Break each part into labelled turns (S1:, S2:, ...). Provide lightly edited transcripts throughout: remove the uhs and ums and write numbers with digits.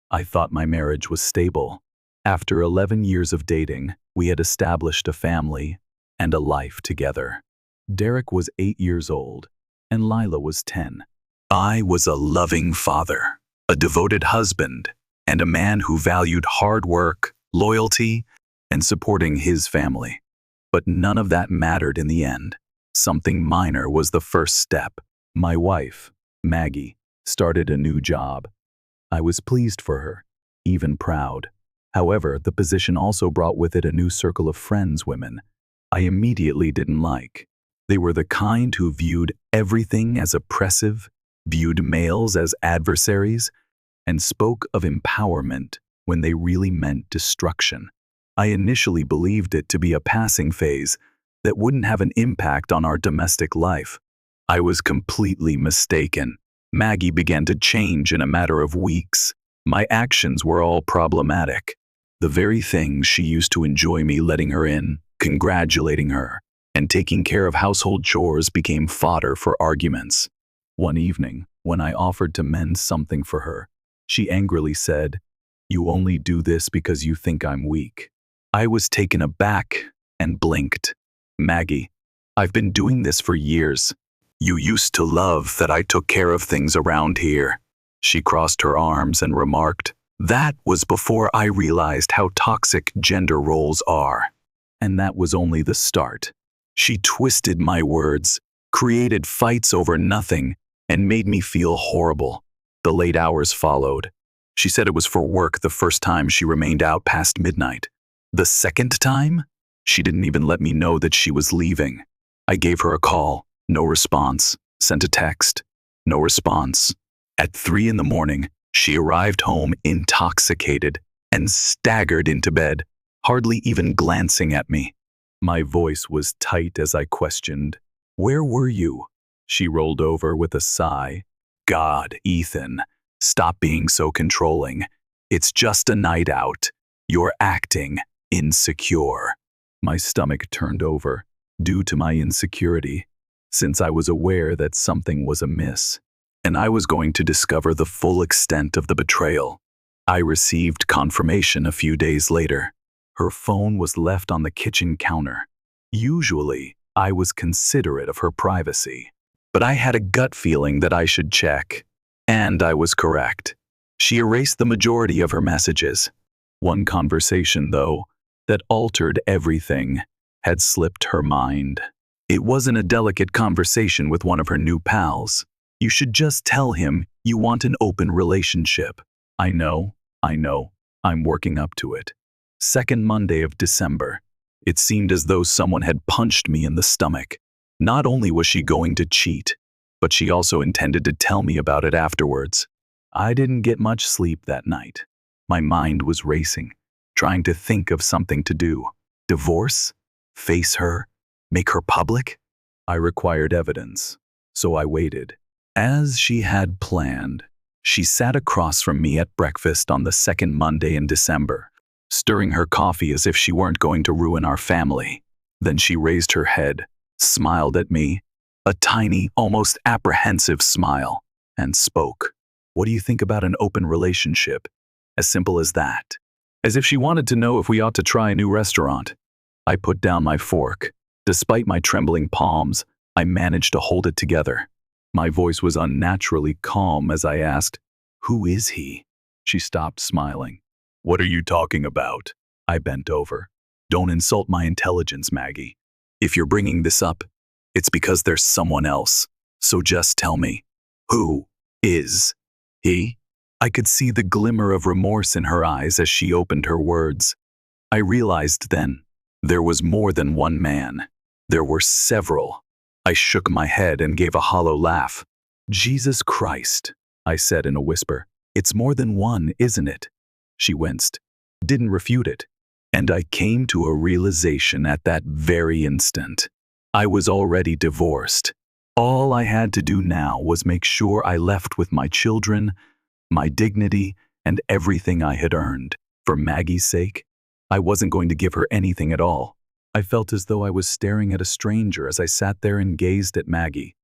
S1: I thought my marriage was stable. After 11 years of dating, we had established a family and a life together. Derek was 8 years old, and Lila was 10. I was a loving father, a devoted husband, and a man who valued hard work, loyalty, and supporting his family. But none of that mattered in the end. Something minor was the first step. My wife, Maggie, started a new job. I was pleased for her, even proud. However, the position also brought with it a new circle of friends women I immediately didn't like. They were the kind who viewed everything as oppressive, viewed males as adversaries, and spoke of empowerment when they really meant destruction. I initially believed it to be a passing phase that wouldn't have an impact on our domestic life. I was completely mistaken. Maggie began to change in a matter of weeks. My actions were all problematic. The very things she used to enjoy me letting her in, congratulating her, and taking care of household chores became fodder for arguments. One evening, when I offered to mend something for her, she angrily said, "You only do this because you think I'm weak." I was taken aback and blinked. "Maggie, I've been doing this for years. You used to love that I took care of things around here." She crossed her arms and remarked, "That was before I realized how toxic gender roles are." And that was only the start. She twisted my words, created fights over nothing, and made me feel horrible. The late hours followed. She said it was for work the first time she remained out past midnight. The second time? She didn't even let me know that she was leaving. I gave her a call, no response. Sent a text, no response. At 3 in the morning, she arrived home intoxicated and staggered into bed, hardly even glancing at me. My voice was tight as I questioned, "Where were you?" She rolled over with a sigh. "God, Ethan, stop being so controlling. It's just a night out. You're acting insecure." My stomach turned over, due to my insecurity, since I was aware that something was amiss, and I was going to discover the full extent of the betrayal. I received confirmation a few days later. Her phone was left on the kitchen counter. Usually, I was considerate of her privacy, but I had a gut feeling that I should check, and I was correct. She erased the majority of her messages. One conversation, though, that altered everything, had slipped her mind. It wasn't a delicate conversation with one of her new pals. "You should just tell him you want an open relationship." I know, I'm working up to it. Second Monday of December. It seemed as though someone had punched me in the stomach. Not only was she going to cheat, but she also intended to tell me about it afterwards. I didn't get much sleep that night. My mind was racing, trying to think of something to do. Divorce? Face her? Make her public? I required evidence, so I waited. As she had planned, she sat across from me at breakfast on the second Monday in December, stirring her coffee as if she weren't going to ruin our family. Then she raised her head, smiled at me, a tiny, almost apprehensive smile, and spoke. "What do you think about an open relationship?" As simple as that. As if she wanted to know if we ought to try a new restaurant. I put down my fork. Despite my trembling palms, I managed to hold it together. My voice was unnaturally calm as I asked, "Who is he?" She stopped smiling. "What are you talking about?" I bent over. "Don't insult my intelligence, Maggie. If you're bringing this up, it's because there's someone else. So just tell me, who is he?" I could see the glimmer of remorse in her eyes as she opened her words. I realized then, there was more than one man. There were several. I shook my head and gave a hollow laugh. "Jesus Christ," I said in a whisper. "It's more than one, isn't it?" She winced, didn't refute it, and I came to a realization at that very instant. I was already divorced. All I had to do now was make sure I left with my children, my dignity, and everything I had earned. For Maggie's sake, I wasn't going to give her anything at all. I felt as though I was staring at a stranger as I sat there and gazed at Maggie.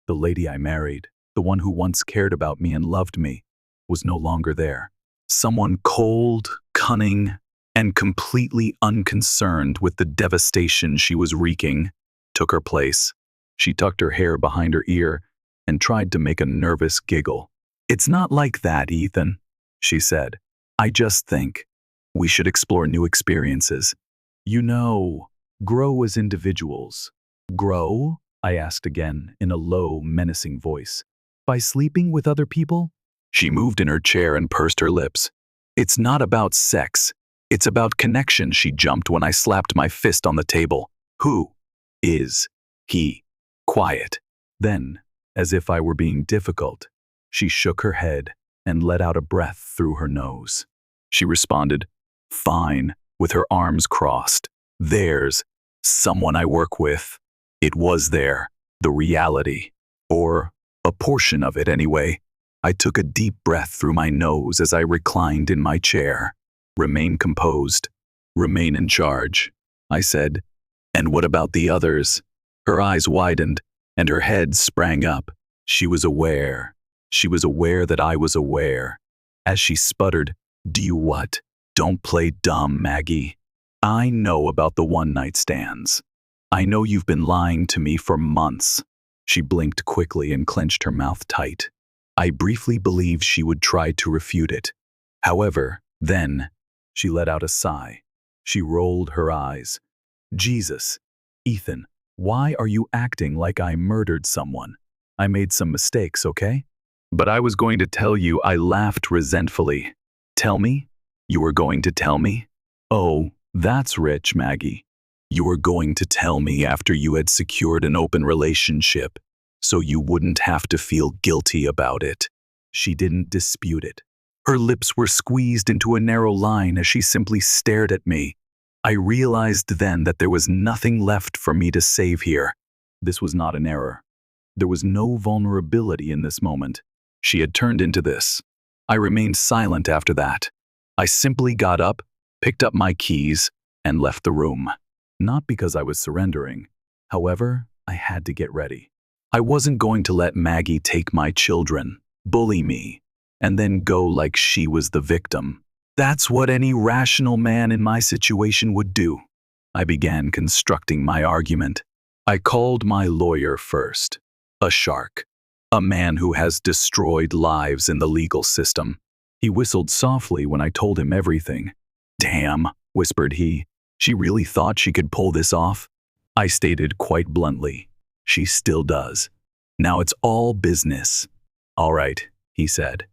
S1: The lady I married, the one who once cared about me and loved me, was no longer there. Someone cold, cunning, and completely unconcerned with the devastation she was wreaking took her place. She tucked her hair behind her ear and tried to make a nervous giggle. "It's not like that, Ethan," she said. "I just think we should explore new experiences. You know, grow as individuals." "Grow?" I asked again in a low, menacing voice. "By sleeping with other people?" She moved in her chair and pursed her lips. "It's not about sex. It's about connection," she jumped when I slapped my fist on the table. "Who is he?" Quiet. Then, as if I were being difficult, she shook her head and let out a breath through her nose. She responded, "Fine," with her arms crossed. "There's someone I work with." It was there, the reality, or a portion of it anyway. I took a deep breath through my nose as I reclined in my chair. "Remain composed. Remain in charge," I said. "And what about the others?" Her eyes widened, and her head sprang up. She was aware. She was aware that I was aware. As she sputtered, "Do you what? Don't play dumb, Maggie. I know about the one-night stands. I know you've been lying to me for months." She blinked quickly and clenched her mouth tight. I briefly believed she would try to refute it. However, then, she let out a sigh. She rolled her eyes. "Jesus, Ethan, why are you acting like I murdered someone? I made some mistakes, okay? But I was going to tell you." I laughed resentfully. "Tell me? You were going to tell me? Oh, that's rich, Maggie. You were going to tell me after you had secured an open relationship, so you wouldn't have to feel guilty about it." She didn't dispute it. Her lips were squeezed into a narrow line as she simply stared at me. I realized then that there was nothing left for me to save here. This was not an error. There was no vulnerability in this moment. She had turned into this. I remained silent after that. I simply got up, picked up my keys, and left the room. Not because I was surrendering. However, I had to get ready. I wasn't going to let Maggie take my children, bully me, and then go like she was the victim. That's what any rational man in my situation would do. I began constructing my argument. I called my lawyer first. A shark. A man who has destroyed lives in the legal system. He whistled softly when I told him everything. "Damn," whispered he. "She really thought she could pull this off?" I stated quite bluntly. "She still does. Now it's all business." "All right," he said.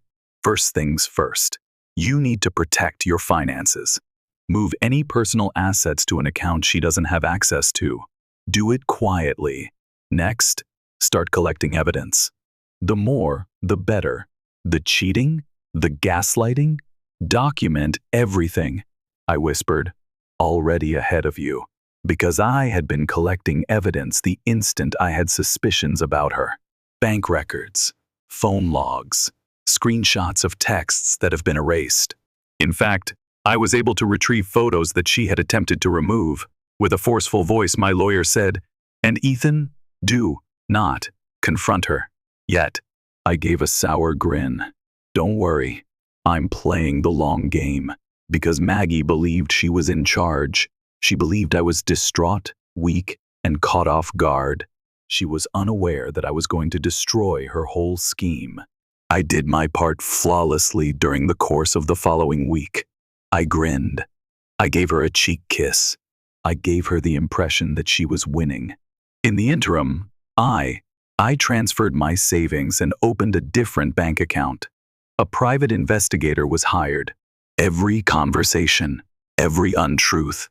S1: "First things first. You need to protect your finances. Move any personal assets to an account she doesn't have access to. Do it quietly. Next, start collecting evidence. The more, the better. The cheating, the gaslighting, document everything," I whispered, already ahead of you, because I had been collecting evidence the instant I had suspicions about her. Bank records, phone logs, screenshots of texts that have been erased. In fact, I was able to retrieve photos that she had attempted to remove. With a forceful voice, my lawyer said, "And Ethan, do not confront her yet." I gave a sour grin. "Don't worry, I'm playing the long game." Because Maggie believed she was in charge. She believed I was distraught, weak, and caught off guard. She was unaware that I was going to destroy her whole scheme. I did my part flawlessly during the course of the following week. I grinned. I gave her a cheek kiss. I gave her the impression that she was winning. In the interim, I transferred my savings and opened a different bank account. A private investigator was hired. Every conversation, every untruth,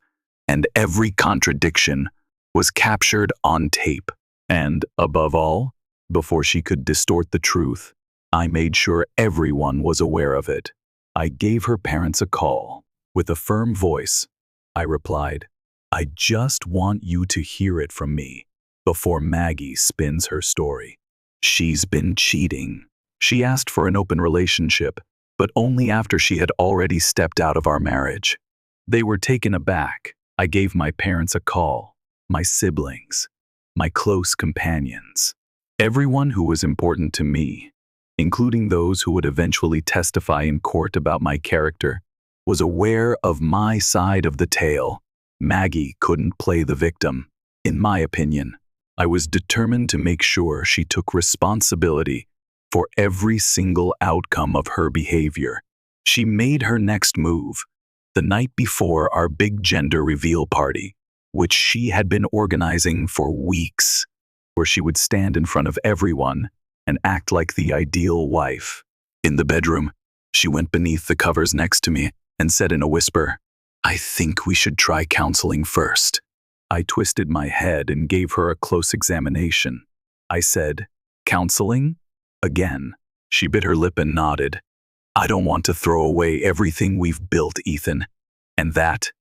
S1: and every contradiction was captured on tape. And, above all, before she could distort the truth, I made sure everyone was aware of it. I gave her parents a call. With a firm voice, I replied, "I just want you to hear it from me before Maggie spins her story. She's been cheating. She asked for an open relationship, but only after she had already stepped out of our marriage." They were taken aback. I gave my parents a call, my siblings, my close companions, everyone who was important to me. including those who would eventually testify in court about my character, was aware of my side of the tale. Maggie couldn't play the victim, in my opinion. I was determined to make sure she took responsibility for every single outcome of her behavior. She made her next move the night before our big gender reveal party, which she had been organizing for weeks, where she would stand in front of everyone and act like the ideal wife. In the bedroom, she went beneath the covers next to me and said in a whisper, "I think we should try counseling first." I twisted my head and gave her a close examination. I said, "Counseling?" Again. She bit her lip and nodded. "I don't want to throw away everything we've built, Ethan." And that,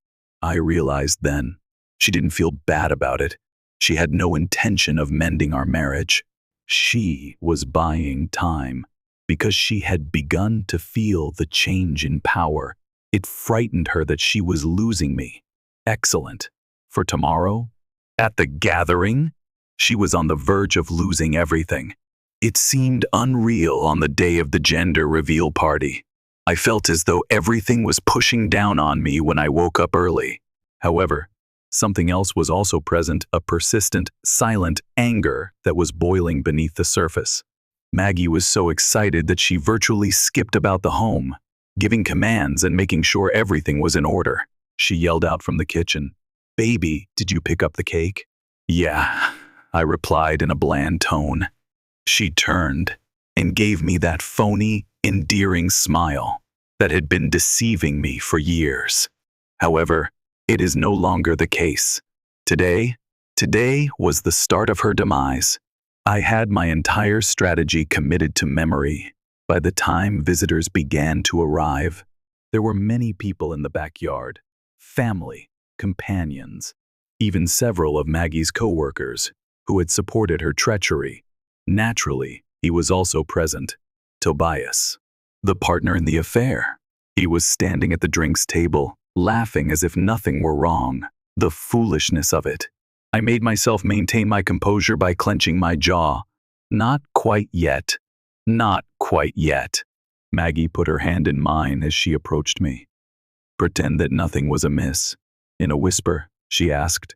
S1: I realized then, she didn't feel bad about it. She had no intention of mending our marriage. She was buying time because she had begun to feel the change in power. It frightened her that she was losing me. Excellent. For tomorrow, at the gathering, she was on the verge of losing everything. It seemed unreal on the day of the gender reveal party. I felt as though everything was pushing down on me when I woke up early. However, something else was also present, a persistent, silent anger that was boiling beneath the surface. Maggie was so excited that she virtually skipped about the home, giving commands and making sure everything was in order. She yelled out from the kitchen, "Baby, did you pick up the cake?" "Yeah," I replied in a bland tone. She turned and gave me that phony, endearing smile that had been deceiving me for years. However, it is no longer the case. Today was the start of her demise. I had my entire strategy committed to memory. By the time visitors began to arrive, there were many people in the backyard, family, companions, even several of Maggie's co-workers who had supported her treachery. Naturally, he was also present, Tobias, the partner in the affair. He was standing at the drinks table, laughing as if nothing were wrong. The foolishness of it. I made myself maintain my composure by clenching my jaw. "Not quite yet. Not quite yet." Maggie put her hand in mine as she approached me. "Pretend that nothing was amiss." In a whisper, she asked,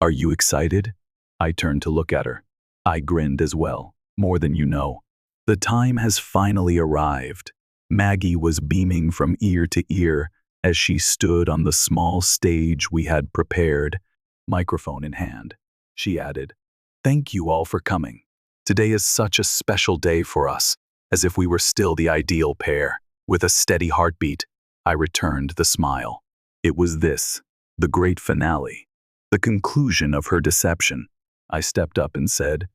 S1: "Are you excited?" I turned to look at her. I grinned as well, more than you know. The time has finally arrived. Maggie was beaming from ear to ear as she stood on the small stage we had prepared, microphone in hand. She added, "Thank you all for coming. Today is such a special day for us, as if we were still the ideal pair." With a steady heartbeat, I returned the smile. It was this, the great finale, the conclusion of her deception. I stepped up and said,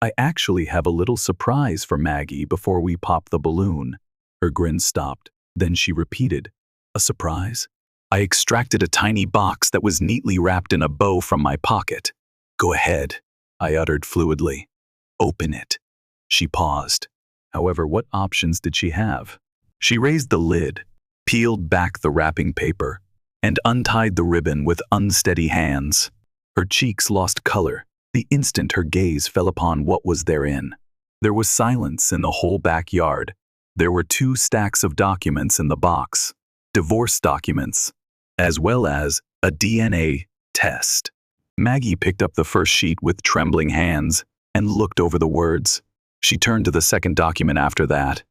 S1: "I actually have a little surprise for Maggie before we pop the balloon." Her grin stopped. Then she repeated, "A surprise?" I extracted a tiny box that was neatly wrapped in a bow from my pocket. "Go ahead," I uttered fluidly. "Open it." She paused. However, what options did she have? She raised the lid, peeled back the wrapping paper, and untied the ribbon with unsteady hands. Her cheeks lost color the instant her gaze fell upon what was therein. There was silence in the whole backyard. There were 2 stacks of documents in the box, divorce documents, as well as a DNA test. Maggie picked up the first sheet with trembling hands and looked over the words. She turned to the second document after that.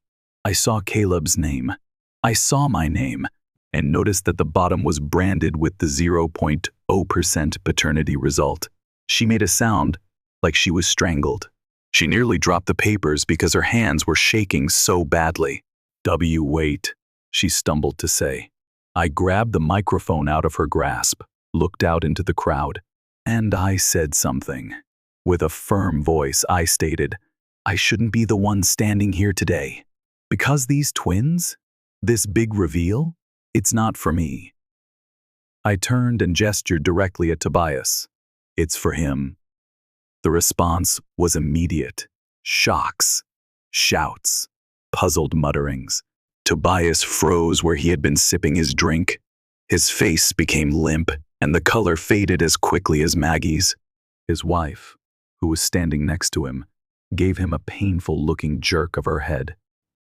S1: I saw Caleb's name. I saw my name, and noticed that the bottom was branded with the 0.0% paternity result. She made a sound like she was strangled. She nearly dropped the papers because her hands were shaking so badly. Wait," she stumbled to say. I grabbed the microphone out of her grasp, looked out into the crowd, and I said something. With a firm voice, I stated, "I shouldn't be the one standing here today. Because these twins? This big reveal? It's not for me." I turned and gestured directly at Tobias. "It's for him." The response was immediate. Shocks, shouts, puzzled mutterings. Tobias froze where he had been sipping his drink. His face became limp, and the color faded as quickly as Maggie's. His wife, who was standing next to him, gave him a painful-looking jerk of her head.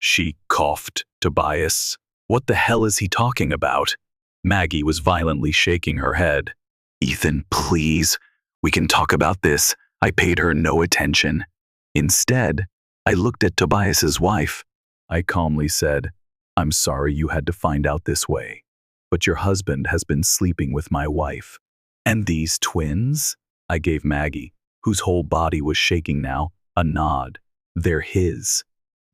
S1: She coughed. Tobias. What the hell is he talking about? Maggie was violently shaking her head. Ethan, please. We can talk about this. I paid her no attention. Instead, I looked at Tobias's wife. I calmly said, I'm sorry you had to find out this way, but your husband has been sleeping with my wife. And these twins? I gave Maggie, whose whole body was shaking now, a nod. They're his.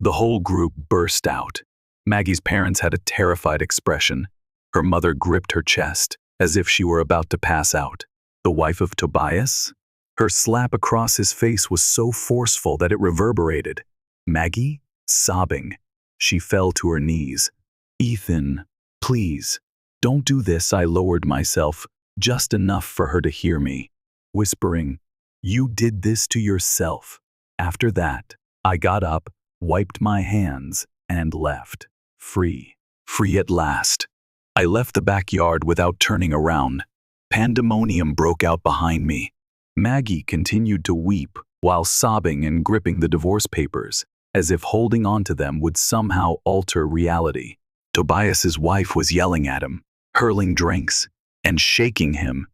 S1: The whole group burst out. Maggie's parents had a terrified expression. Her mother gripped her chest, as if she were about to pass out. The wife of Tobias? Her slap across his face was so forceful that it reverberated. Maggie, sobbing. She fell to her knees. Ethan, please, don't do this. I lowered myself, just enough for her to hear me, whispering, you did this to yourself. After that, I got up, wiped my hands, and left. Free. Free at last. I left the backyard without turning around. Pandemonium broke out behind me. Maggie continued to weep while sobbing and gripping the divorce papers, as if holding on to them would somehow alter reality. Tobias's wife was yelling at him, hurling drinks, and shaking him,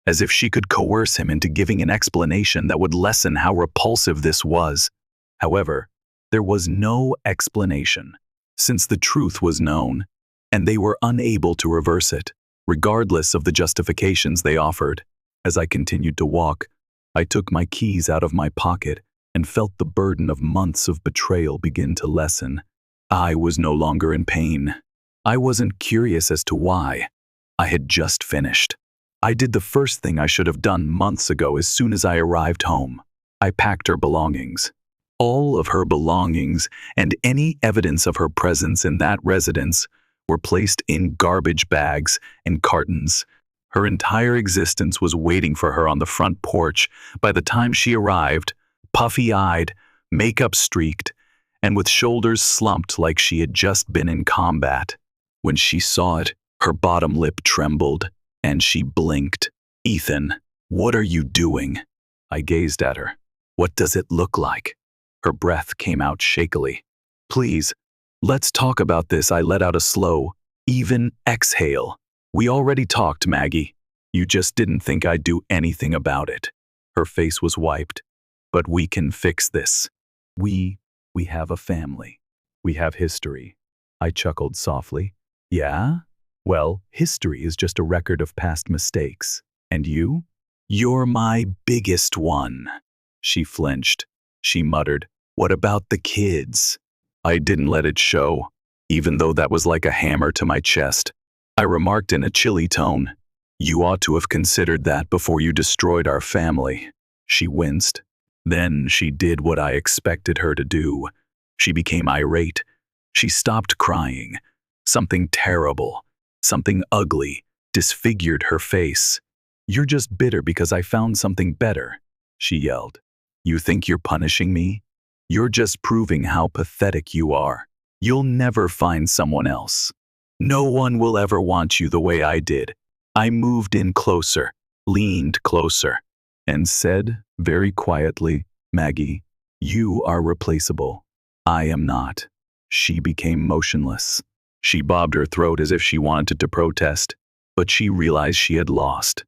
S1: as if she could coerce him into giving an explanation that would lessen how repulsive this was. However, there was no explanation, since the truth was known, and they were unable to reverse it, regardless of the justifications they offered. As I continued to walk, I took my keys out of my pocket and felt the burden of months of betrayal begin to lessen. I was no longer in pain. I wasn't curious as to why. I had just finished. I did the first thing I should have done months ago as soon as I arrived home. I packed her belongings. All of her belongings and any evidence of her presence in that residence were placed in garbage bags and cartons. Her entire existence was waiting for her on the front porch by the time she arrived, puffy-eyed, makeup streaked, and with shoulders slumped like she had just been in combat. When she saw it, her bottom lip trembled, and she blinked. Ethan, what are you doing? I gazed at her. What does it look like? Her breath came out shakily. Please, let's talk about this. I let out a slow, even exhale. We already talked, Maggie. You just didn't think I'd do anything about it. Her face was wiped. But we can fix this. We have a family. We have history. I chuckled softly. Yeah? Well, history is just a record of past mistakes. And you? You're my biggest one. She flinched. She muttered, what about the kids? I didn't let it show, even though that was like a hammer to my chest. I remarked in a chilly tone, you ought to have considered that before you destroyed our family. She winced. Then she did what I expected her to do. She became irate. She stopped crying. Something terrible, something ugly, disfigured her face. You're just bitter because I found something better, she yelled. You think you're punishing me? You're just proving how pathetic you are. You'll never find someone else. No one will ever want you the way I did. I moved in closer, leaned closer, and said very quietly, Maggie, you are replaceable. I am not. She became motionless. She bobbed her throat as if she wanted to protest, but she realized she had lost.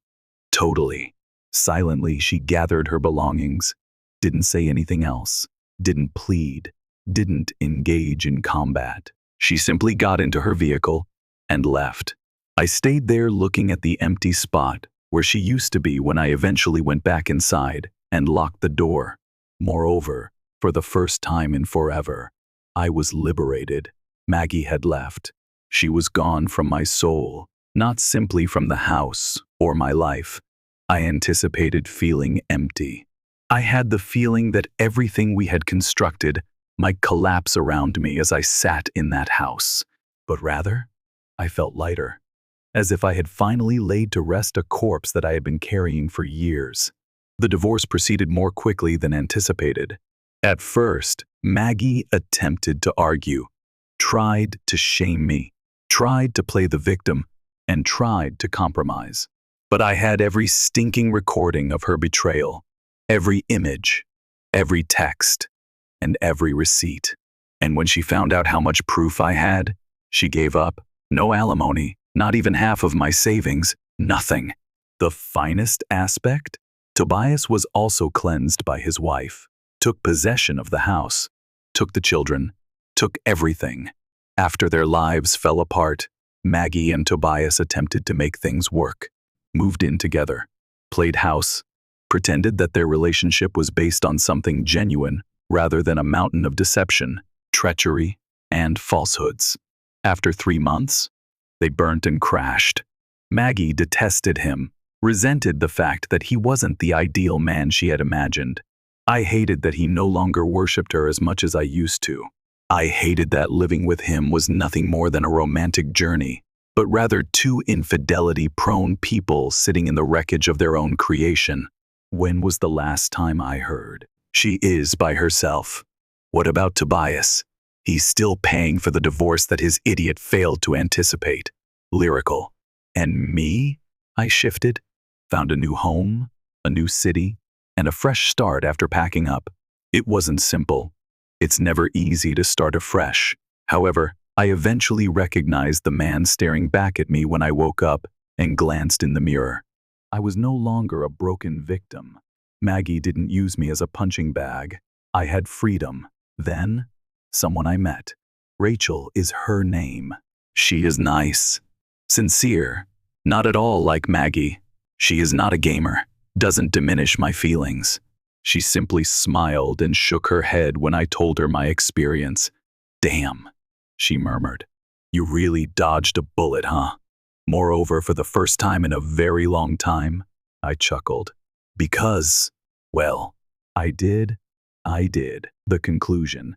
S1: Totally. Silently, she gathered her belongings, didn't say anything else, didn't plead, didn't engage in combat. She simply got into her vehicle and left. I stayed there looking at the empty spot where she used to be when I eventually went back inside and locked the door. Moreover, for the first time in forever, I was liberated. Maggie had left. She was gone from my soul, not simply from the house or my life. I anticipated feeling empty. I had the feeling that everything we had constructed might collapse around me as I sat in that house. But rather, I felt lighter, as if I had finally laid to rest a corpse that I had been carrying for years. The divorce proceeded more quickly than anticipated. At first, Maggie attempted to argue, tried to shame me, tried to play the victim, and tried to compromise. But I had every stinking recording of her betrayal, every image, every text, and every receipt. And when she found out how much proof I had, she gave up. No alimony, not even half of my savings, nothing. The finest aspect? Tobias was also cleansed by his wife, took possession of the house, took the children, took everything. After their lives fell apart, Maggie and Tobias attempted to make things work, moved in together, played house, pretended that their relationship was based on something genuine rather than a mountain of deception, treachery, and falsehoods. After 3 months, they burnt and crashed. Maggie detested him, resented the fact that he wasn't the ideal man she had imagined. I hated that he no longer worshipped her as much as I used to. I hated that living with him was nothing more than a romantic journey, but rather two infidelity-prone people sitting in the wreckage of their own creation. When was the last time I heard? She is by herself. What about Tobias? He's still paying for the divorce that his idiot failed to anticipate. Lyrical. And me? I shifted, found a new home, a new city, and a fresh start after packing up. It wasn't simple. It's never easy to start afresh. However, I eventually recognized the man staring back at me when I woke up and glanced in the mirror. I was no longer a broken victim. Maggie didn't use me as a punching bag. I had freedom. Then, someone I met. Rachel is her name. She is nice, sincere, not at all like Maggie. She is not a gamer, doesn't diminish my feelings. She simply smiled and shook her head when I told her my experience. Damn, she murmured. You really dodged a bullet, huh? Moreover, for the first time in a very long time, I chuckled. Because, well, I did. The conclusion.